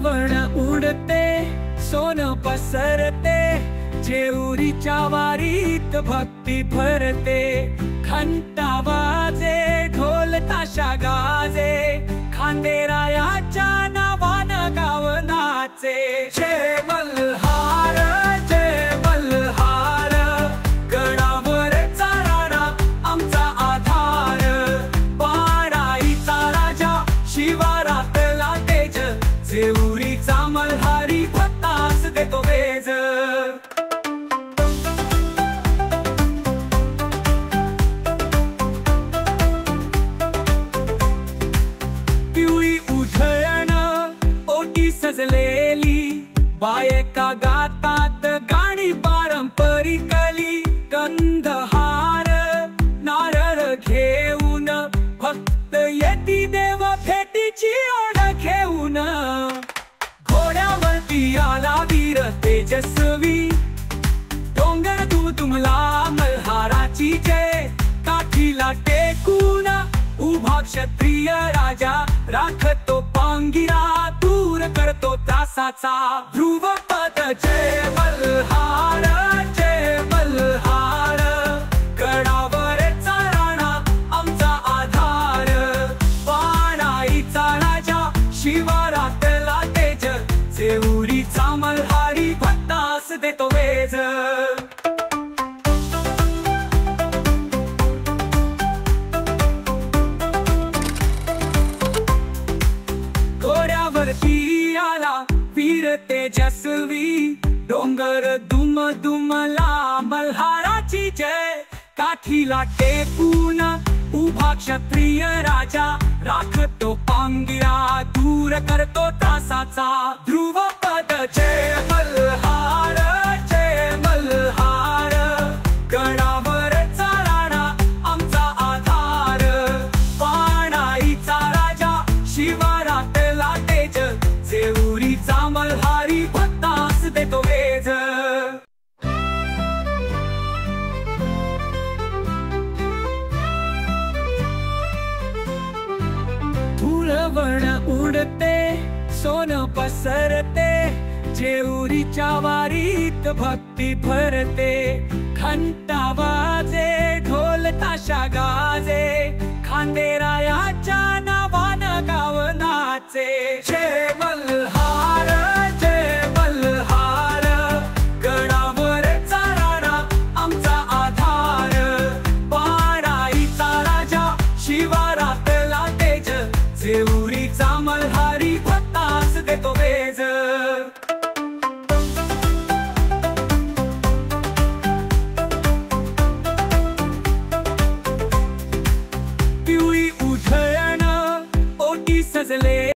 फुलवड उडते सोनं पसरते, जेऊरीच्या वारीत भक्ती भरते। घंटा वाजे ढोल ताशा गाजे, खांदेरायाच्या नावानं गाव नाचे। जय मल्हार जय मल्हार, गडावरचा राणा आमचा आधार। बाराईचा राजा शिवारातला तेज, जेऊरीचा मल्हारी भक्तास देतो वेज। पिवळी उधळण ओटी सजलेली, बायका गातात गाणी पारंपरिकली। गंधहार नारळ घेऊन भक्त येती देव भेटीची ओढ घेऊन। घोड्यावरती आला वीर तेजस्वी, डोंगर दुमला मल्हाराची जय। काठीला टेकून उभा क्षत्रिय राजा, राखतो पांगिरा दूर करतो त्रासाचा। ध्रुवपद जय मल्हार जय मल्हार, गडावरचा राणा आमचा आधार। बाणाईचा राजा शिवारातला तेज, जेऊरीचा मल्हारी भक्तास देतो वेज। घोड्यावरती आला वीर तेजस्वी, डोंगर दुमला मल्हाराची जय। काठीला टेकून उभा क्षत्रिय राजा, राखतो पांगिरा दूर करतो त्रासाचा। ध्रुवपद जय मल्हार जय मल्हार, गडावरचा राणा आमचा आधार। बाणाईचा राजा शिवारातला तेज, जेऊरीचा मल्हारी भक्तास देतो वेज। फुलवड उडते सोनं पसरते, जेऊरीच्या वारीत भक्ती भरते। घंटा वाजे ढोल ताशा गाजे, खांदेरायाच्या नावानं गाव नाचे। जय मल्हार जय मल्हार, गडावरचा राणा आमचा आधार। बाराईचा राजा शिवारातला तेज, जेऊ